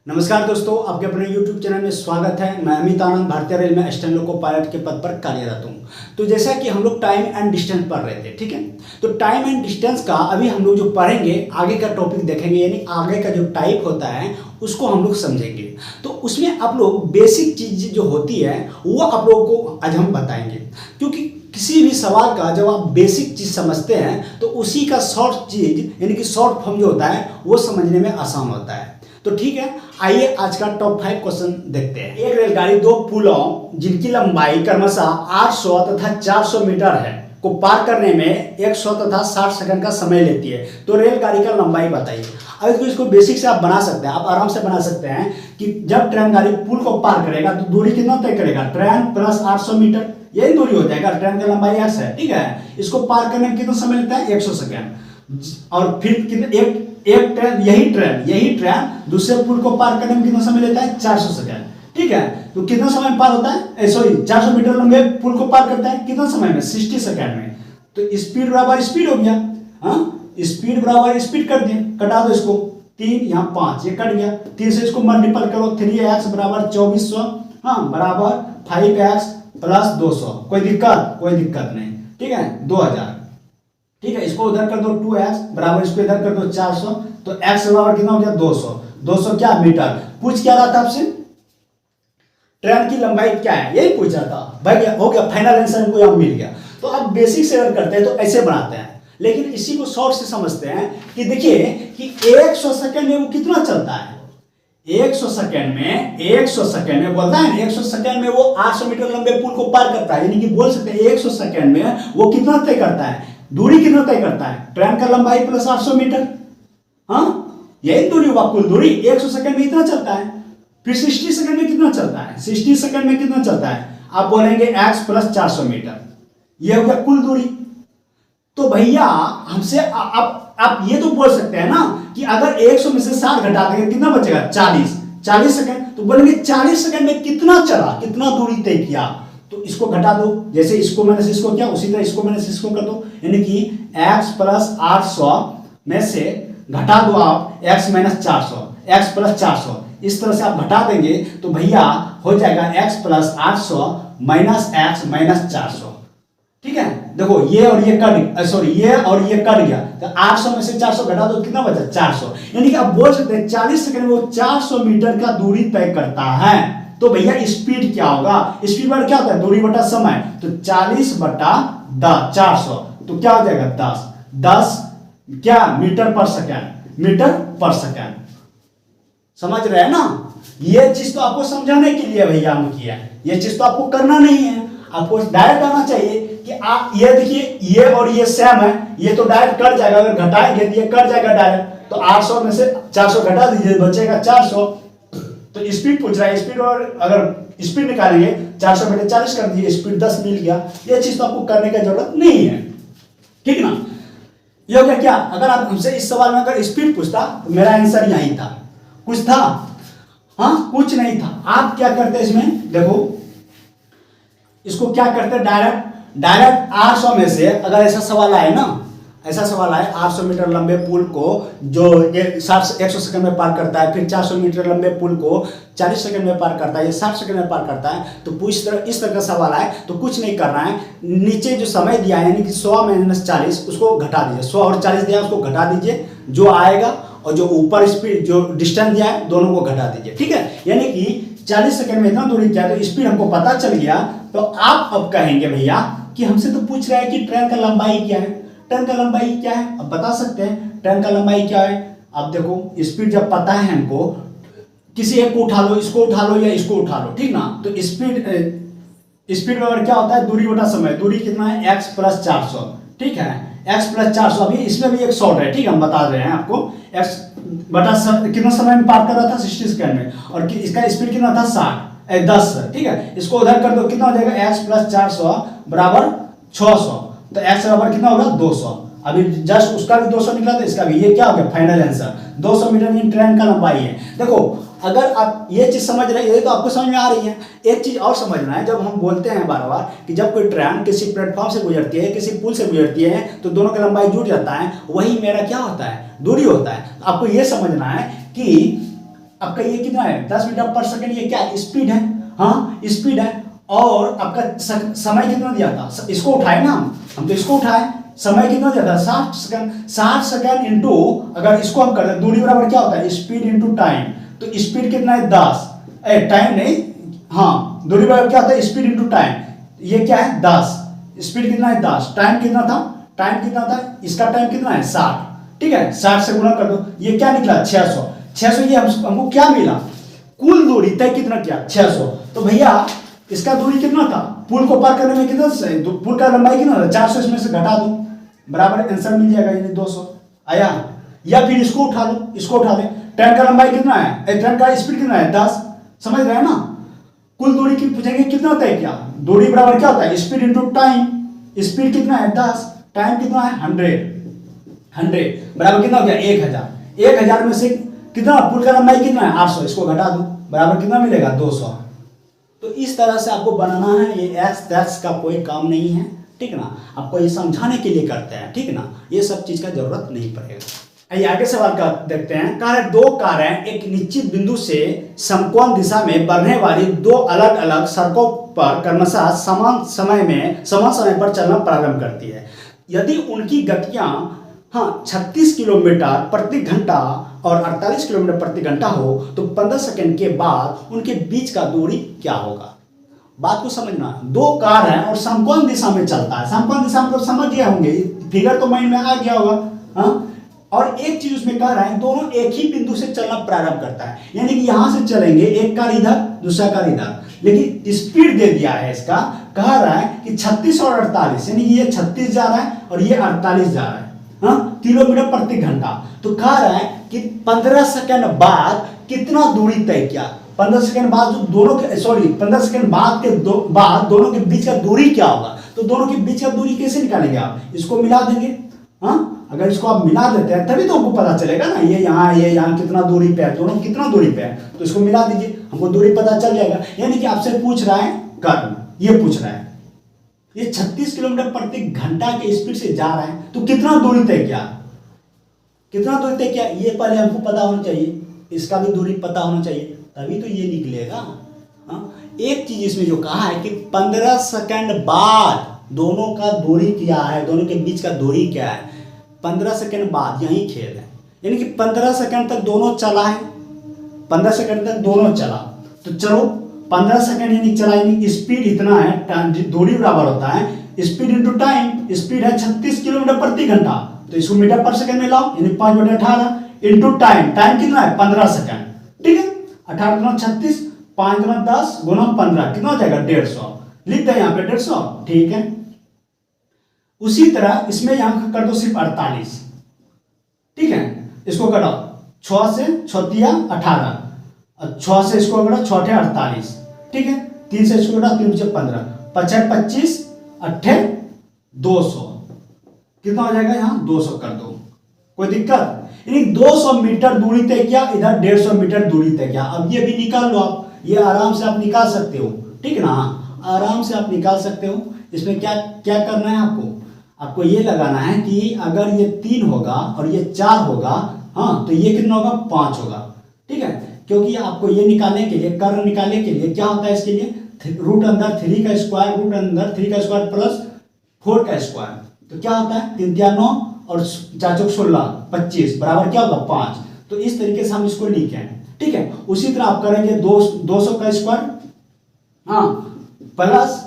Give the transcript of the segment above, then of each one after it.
नमस्कार दोस्तों, आपके अपने YouTube चैनल में स्वागत है। मैं अमित आनंद भारतीय रेल में असिस्टेंट लोको पायलट के पद पर कार्यरत हूँ। तो जैसा कि हम लोग टाइम एंड डिस्टेंस पढ़ रहे थे, ठीक है। तो टाइम एंड डिस्टेंस का अभी हम लोग जो पढ़ेंगे आगे का टॉपिक देखेंगे, यानी आगे का जो टाइप होता है उसको हम लोग समझेंगे। तो उसमें आप लोग बेसिक चीज जो होती है वो आप लोगों को आज हम बताएंगे, क्योंकि किसी भी सवाल का जब आप बेसिक चीज समझते हैं तो उसी का शॉर्ट चीज यानी कि शॉर्ट फॉर्म जो होता है वो समझने में आसान होता है। तो ठीक है, आइए आज का टॉप 5 क्वेश्चन देखते हैं। एक रेलगाड़ी दो पुलों जिनकी लंबाई क्रमशः 800 तथा 400 मीटर है को पार करने में 100 तथा 60 सेकंड का समय लेती है। तो रेलगाड़ी का लंबाई बताइए। अब तो इसको बेसिक से आप बना सकते हैं, आप आराम से बना सकते हैं कि जब ट्रेन गाड़ी पुल को पार करेगा तो दूरी कितना तय करेगा, ट्रेन प्लस 800 मीटर, यही दूरी हो जाएगा। ट्रेन की लंबाई x है, ठीक है। इसको पार करने में कितना समय लेता है, 100 सेकंड। और फिर कितने एक ट्रेन यही ट्रेन दूसरे पुल को पार करने में कितना समय लेता है, 400 सेकंड, ठीक है। तो कितना समय में पार होता है, सॉरी 400 मीटर लंबे पुल को पार करता है कितना समय में, 60 सेकंड में। तो स्पीड बराबर स्पीड हो गया, हाँ, स्पीड बराबर स्पीड कर दिया, कटा दो इसको, 3 यहाँ 5 ये कट गया, 3 से इसको मल्टीपल करो, 3x बराबर 2400, हाँ, बराबर 5x प्लस 200। कोई दिक्कत नहीं, ठीक है, 2000, ठीक है। इसको उधर कर दो 2x बराबर, इसको इधर कर दो 400, तो x बराबर कितना हो गया, 200 क्या मीटर। पूछ क्या रहा था आपसे, ट्रेन की लंबाई क्या है, यही पूछ रहा था भाई। हो गया, फाइनल आंसर हमको यहाँ मिल गया। तो अब बेसिक से अगर करते हैं तो ऐसे बनाते हैं, लेकिन इसी को शॉर्ट से समझते हैं कि देखिए कि 100 सेकंड में वो कितना चलता है। 100 सेकंड में बोलता है, 100 सेकंड में वो 800 मीटर लंबे पुल को पार करता है, यानी कि बोल सकते हैं 100 सेकंड में वो कितना तय करता है, दूरी कितना तय करता है, ट्रेन का लंबाई प्लस 800 मीटर, हाँ, यही दूरी हुआ, कुल दूरी 100 सेकंड में इतना चलता है। फिर 60 सेकंड में कितना चलता है, 60 सेकंड में कितना चलता है, आप बोलेंगे x प्लस 400 मीटर, यह हो गया कुल दूरी। तो भैया हमसे आप ये तो बोल सकते हैं ना कि अगर 100 में से 60 घटा देंगे कितना बचेगा, 40 सेकंड। तो बोलेंगे 40 सेकंड में कितना चला, कितना दूरी तय किया। तो इसको घटा दो, जैसे इसको मैंने इसको किया उसी तरह इसको मैंने इसको कर दो, यानी कि x प्लस 800 में से घटा दो आप x माइनस 400, x प्लस 400, इस तरह से आप घटा देंगे तो भैया हो जाएगा x plus 800 minus x minus 400, ठीक है। देखो ये और ये कट गया, तो 800 में से 400 घटा दो कितना बचा, 400। यानी कि आप बोल सकते हैं 40 सेकंड में वो 400 मीटर का दूरी तय करता है। तो भैया स्पीड क्या होगा, स्पीड बटा क्या होता है, दूरी बटा समय, तो 40 बटा 400, तो क्या हो जाएगा 10 क्या मीटर पर सेकंड। समझ रहे हैं ना। ये चीज तो आपको समझाने के लिए भैया हम किया, ये चीज तो आपको करना नहीं है, आपको डायरेक्ट आना चाहिए कि आप ये देखिए ये और ये सेम है, ये तो डायरेक्ट कट जाएगा, अगर घटाएंगे तो ये कट जाएगा डायरेक्ट। तो 800 में से 400 घटा दीजिए, बचेगा 400। तो स्पीड पूछ रहा है, स्पीड और अगर स्पीड निकालेंगे 400 बटे 40 कर दिए, स्पीड 10 मिल गया। ये चीज तो आपको करने की जरूरत नहीं है, ठीक ना। ये हो गया क्या, अगर आप हमसे इस सवाल में अगर स्पीड पूछता तो मेरा आंसर यही था, कुछ था, हाँ, कुछ नहीं था। आप क्या करते हैं इसमें, देखो इसको क्या करते हैं, डायरेक्ट 800 में से अगर ऐसा सवाल आए ना, ऐसा सवाल आए 800 मीटर लंबे पुल को जो 100 सेकंड में पार करता है, फिर 400 मीटर लंबे पुल को 40 सेकंड में पार करता है, या 60 सेकंड में पार करता है, तो इस तरह का सवाल आए तो कुछ नहीं करना है, नीचे जो समय दिया है यानी कि 100 माइनस 40 उसको घटा दीजिए, 100 और 40 दिया उसको घटा दीजिए, जो आएगा और जो ऊपर स्पीड जो डिस्टेंस दिया है दोनों को घटा दीजिए, ठीक है। यानी कि 40 सेकंड में इतना दूरी किया, तो स्पीड हमको पता चल गया। तो आप अब कहेंगे भैया कि हमसे तो पूछ रहा है कि ट्रेन का लंबाई क्या है, ट्रेन का लंबाई क्या है, अब बता सकते हैं ट्रेन का लंबाई क्या है। अब देखो स्पीड जब पता है हमको, किसी एक को उठा लो, इसको उठा लो या इसको उठा लो, ठीक ना। तो स्पीड बराबर क्या होता है, दूरी बटा समय, दूरी कितना है x प्लस 400, ठीक है, x प्लस 400। अभी इसमें भी एक शॉर्ट है, ठीक है, हम बता रहे हैं आपको, x बटा कितना समय में पार कर रहा था, 60 सेकंड में, और इसका स्पीड कितना था, 10, ठीक है। इसको उधर कर दो, कितना हो जाएगा, x प्लस 400 बराबर 600, तो x बराबर कितना होगा, 200। अभी जस्ट उसका भी 200 निकला, तो इसका भी, ये क्या हो गया, फाइनल आंसर 200 मीटर इन ट्रेन का लंबाई है। देखो अगर आप ये चीज समझ रहे हैं, ये तो आपको समझ में आ रही है। एक चीज और समझना है, जब हम बोलते हैं बार बार कि जब कोई ट्रेन किसी प्लेटफॉर्म से गुजरती है, किसी पुल से गुजरती है, तो दोनों की लंबाई जुड़ जाता है, वही मेरा क्या होता है, दूरी होता है। आपको ये समझना है कि आपका ये कितना है 10 मीटर पर सेकंड, ये क्या स्पीड है, हाँ स्पीड है। और आपका समय कितना दिया था, इसको उठाए ना हम तो इसको उठाए, समय कितना दिया था 60 सेकंड। 60 सेकंड इंटू, अगर इसको हम कर दें दूरी बराबर क्या होता है स्पीड इंटू टाइम, तो स्पीड कितना है 10, टाइम नहीं, हाँ दूरी बराबर क्या होता है स्पीड इंटू टाइम, ये क्या है 10, स्पीड कितना है 10, टाइम कितना था, टाइम कितना था, इसका टाइम कितना है 60, ठीक है 60 से गुणा कर दो, ये क्या निकला 600। 600 ये हमको क्या मिला, कुल दूरी तय कितना किया 600। तो भैया इसका दूरी कितना था, पुल को पार करने में कितना, पुल का लंबाई कितना था 400, इसमें से घटा दो बराबर आंसर मिल जाएगा यानी 200 आया। या फिर इसको उठा लो, इसको उठा ले, ट्रेन का लंबाई कितना है, ट्रेन का स्पीड कितना है 10, समझ रहे हैं ना। कुल दूरी की पूछेंगे कितना तय किया, दूरी बराबर क्या होता है स्पीड इंटू टाइम, स्पीड कितना है 10, टाइम कितना है 100 बराबर कितना हो गया 1000। 1000 में से कितना, पुल का लंबाई कितना है 800, इसको घटा दो बराबर कितना मिलेगा 200। तो इस तरह से आपको बनाना है, ये एक्स का कोई काम नहीं है, ठीक ना, आपको ये समझाने के लिए करते हैं, ठीक ना, ये सब चीज का जरूरत नहीं पड़ेगा। आइए आगे सवाल का देखते हैं। कहा है दो कारें एक निश्चित बिंदु से समकोण दिशा में बढ़ने वाली दो अलग अलग सड़कों पर क्रमशः समान समय पर चलना प्रारंभ करती है। यदि उनकी गतियां 36 किलोमीटर प्रति घंटा और 48 किलोमीटर प्रति घंटा हो तो 15 सेकंड के बाद उनके बीच का दूरी क्या होगा। बात को समझना, दो कार हैं और समकोण दिशा में चलता है, समकोण दिशा में समझ गए होंगे, फिगर तो माइंड में आ गया होगा, हाँ। और एक चीज उसमें कह रहा है दोनों एक ही बिंदु से चलना प्रारंभ करता है, यानी कि यहां से चलेंगे, एक कार इधर दूसरा कार इधर, लेकिन स्पीड दे दिया है इसका, कह रहा है कि 36 और 48, यानी कि ये 36 जा रहा है और ये 48 जा रहा है, हाँ, किलोमीटर प्रति घंटा। तो कह रहा है कि 15 सेकंड बाद कितना दूरी तय किया, 15 सेकंड बाद दोनों के 15 सेकंड बाद दोनों के बीच का दूरी क्या होगा। तो दोनों के बीच का दूरी कैसे निकालेंगे आप, इसको मिला देंगे, हाँ, अगर इसको आप मिला देते हैं तभी तो हमको पता चलेगा ना, ये यहाँ कितना दूरी पे है, दोनों कितना दूरी पे है, तो इसको मिला दीजिए, हमको दूरी पता चल जाएगा। यानी कि आपसे पूछ रहा है कर्म, ये पूछ रहा है ये 36 किलोमीटर प्रति घंटा के स्पीड से जा रहा है तो कितना दूरी तय किया, कितना दूरी तय किया, ये पहले हमको पता होना चाहिए, इसका भी दूरी पता होना चाहिए, तभी तो ये निकलेगा, हाँ। एक चीज इसमें जो कहा है कि 15 सेकंड बाद दोनों का दूरी क्या है, दोनों के बीच का दूरी क्या है, 15 सेकंड बाद, यही खेल है, यानी कि 15 सेकंड तक दोनों चला है, 15 सेकंड तक दोनों चला, तो चलो 15 सेकंड यानी चला, यानी स्पीड इतना है, दूरी बराबर होता है स्पीड इंटू टाइम, स्पीड है 36 किलोमीटर प्रति घंटा, तो इसको मीटर पर सेकंड में लाओ, यानी 5/18 इंटू टाइम, टाइम कितना है 15 सेकंड, ठीक है, 18 गुना 36, 5 गुना 10 गुना 15 कितना हो जाएगा 150, लिख दे यहाँ पे 150, ठीक है। उसी तरह इसमें यहां कर दो सिर्फ 48, ठीक है, इसको कटाओ 6 से 6 18, 6 से इसको कटा 6 48, ठीक है, 3 से इसको कटा 3 15, 5 25 8 200, कितना हो जाएगा यहाँ 200 कर दो, कोई दिक्कत, यानी 200 मीटर दूरी तय किया, इधर 150 मीटर दूरी तय किया। अब ये भी निकाल लो आप, ये आराम से आप निकाल सकते हो, ठीक है ना, आराम से आप निकाल सकते हो। इसमें क्या क्या करना है आपको, आपको ये लगाना है कि अगर ये 3 होगा और ये 4 होगा, हाँ, तो ये कितना होगा 5 होगा, ठीक है, क्योंकि आपको ये निकालने के लिए, कर्ण निकालने के लिए क्या होता है, इसके लिए रूट अंदर 3 का स्क्वायर, रूट अंदर 3 का स्क्वायर प्लस 4 का स्क्वायर, तो क्या होता है 3 3 9 और 4 4 16 25 बराबर क्या होगा 5। तो इस तरीके से हम इसको लिखे हैं, ठीक है। उसी तरह आप करेंगे 200 का स्क्वायर, हाँ, प्लस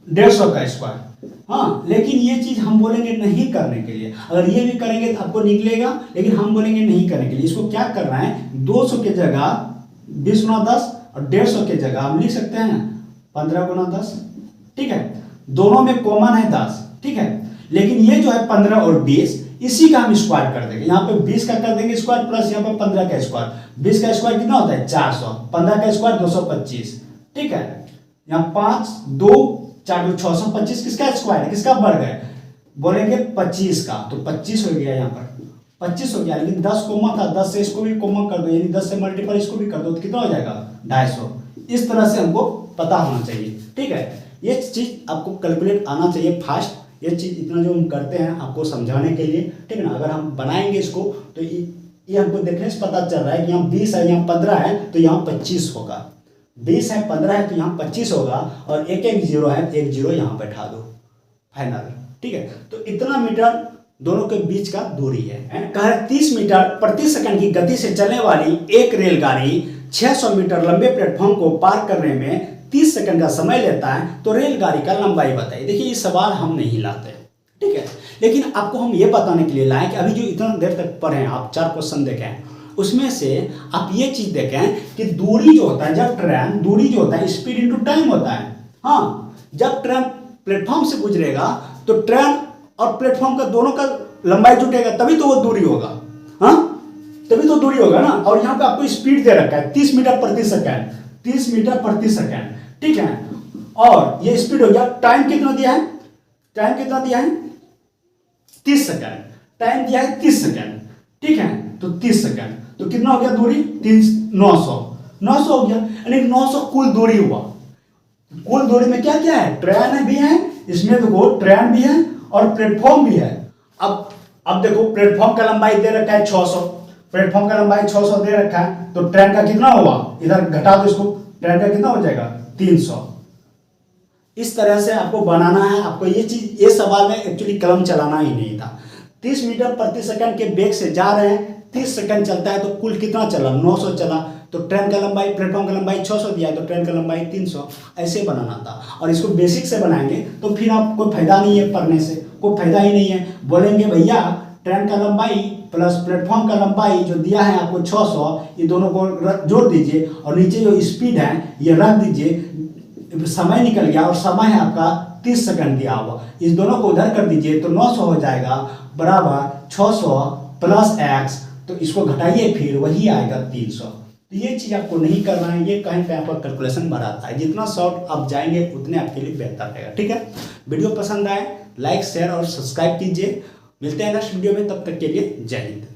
150 का स्क्वायर, हाँ, लेकिन ये चीज हम बोलेंगे नहीं करने के लिए, अगर ये भी करेंगे तो आपको निकलेगा, लेकिन हम बोलेंगे नहीं करने के लिए। इसको क्या करना है, 200 के जगह 20 गुना 10 और 150 के जगह हम लिख सकते हैं 15 गुना 10, ठीक है, दोनों में कॉमन है 10, ठीक है, लेकिन ये जो है 15 और 20 इसी का हम स्क्वायर कर देंगे, यहाँ पे 20 का कर देंगे स्क्वायर प्लस यहाँ पे 15 का स्क्वायर, 20 का स्क्वायर कितना होता है 400, 15 का स्क्वायर 225, ठीक है, यहाँ 5 2 4 2 625 किसका स्क्वायर है, किसका वर्ग है, बोलेंगे 25 का, तो 25 हो गया, यहाँ पर 25 हो गया, लेकिन 10 कॉमन था, 10 से इसको भी कॉमन कर दो, यानी 10 से मल्टीपल इसको भी कर दो, तो कितना हो जाएगा 250। इस तरह से हमको पता होना चाहिए, ठीक है, ये चीज आपको कैलकुलेट आना चाहिए फास्ट, ये चीज इतना जो हम करते हैं आपको समझाने के लिए, ठीक है ना, अगर हम बनाएंगे इसको तो ये हमको देखने से पता चल रहा है कि यहाँ 20 है, यहाँ 15 है, तो यहाँ 25 होगा। 20 है, 15 है, तो यहाँ 25 होगा, और एक एक जीरो है, एक जीरो यहाँ बैठा दो, फाइनल। ठीक है, तो इतना मीटर दोनों के बीच का दूरी है। कह रहे 30 मीटर प्रति सेकंड की गति से चलने वाली एक रेलगाड़ी 600 मीटर लंबे प्लेटफॉर्म को पार करने में 30 सेकंड का समय लेता है, तो रेलगाड़ी का लंबाई बताइए। देखिए ये सवाल हम नहीं लाते, ठीक है, लेकिन आपको हम ये बताने के लिए लाए कि अभी जो इतना देर तक पढ़े हैं आप, 4 क्वेश्चन देखें, उसमें से आप ये चीज देखें कि दूरी जो होता है, जब ट्रेन दूरी जो होता है स्पीड इंटू टाइम होता है। हाँ, जब ट्रेन प्लेटफॉर्म से गुजरेगा तो ट्रेन और प्लेटफॉर्म का दोनों का लंबाई जुटेगा, तभी तो वो दूरी होगा। हाँ, तभी तो दूरी होगा ना। और यहाँ पे आपको स्पीड दे रखा है 30 मीटर प्रति सेकंड, 30 मीटर प्रति सेकंड, ठीक है, और ये स्पीड हो गया। टाइम कितना दिया है, टाइम कितना दिया है, 30 सेकंड, टाइम दिया है 30 सेकंड, ठीक है, तो 30 सेकंड, तो कितना हो गया दूरी, 900 हो गया, यानी 900 कुल दूरी हुआ। कुल दूरी में क्या क्या है, ट्रेन भी है, इसमें देखो ट्रेन भी है और प्लेटफॉर्म भी है। अब देखो प्लेटफॉर्म का लंबाई दे रखा है 600, प्लेटफॉर्म का लंबाई 600 दे रखा है, तो ट्रेन का कितना हुआ, इधर घटा दो इसको, ट्रेन का कितना हो जाएगा 300। इस तरह से आपको बनाना है। आपको ये चीज, ये सवाल में एक्चुअली कलम चलाना ही नहीं था। 30 मीटर प्रति सेकंड के वेग से जा रहे हैं, 30 सेकंड चलता है, तो कुल कितना चला, 900 चला, तो ट्रेन का लंबाई, प्लेटफॉर्म का लंबाई 600 दिया है, तो ट्रेन का लंबाई 300, ऐसे बनाना था। और इसको बेसिक से बनाएंगे तो फिर आप कोई फायदा नहीं है पढ़ने से, कोई फायदा ही नहीं है। बोलेंगे भैया ट्रेन का लंबाई प्लस प्लेटफॉर्म का लंबाई जो दिया है आपको 600, ये दोनों को जोड़ दीजिए और नीचे जो स्पीड है ये रख दीजिए, समय निकल गया और समय है आपका 30 सेकंड दिया हुआ, इस दोनों को उधर कर दीजिए तो 900 हो जाएगा, बराबर 600 प्लस x, तो इसको घटाइए फिर वही आएगा 300। तो ये चीज़ आपको नहीं करना है, ये कहीं पे आपका कैलकुलेशन बढ़ाता है। जितना शॉर्ट आप जाएंगे उतने आपके लिए बेहतर रहेगा। ठीक है, वीडियो पसंद आए लाइक शेयर और सब्सक्राइब कीजिए। मिलते हैं नेक्स्ट वीडियो में, तब तक के लिए जय हिंद।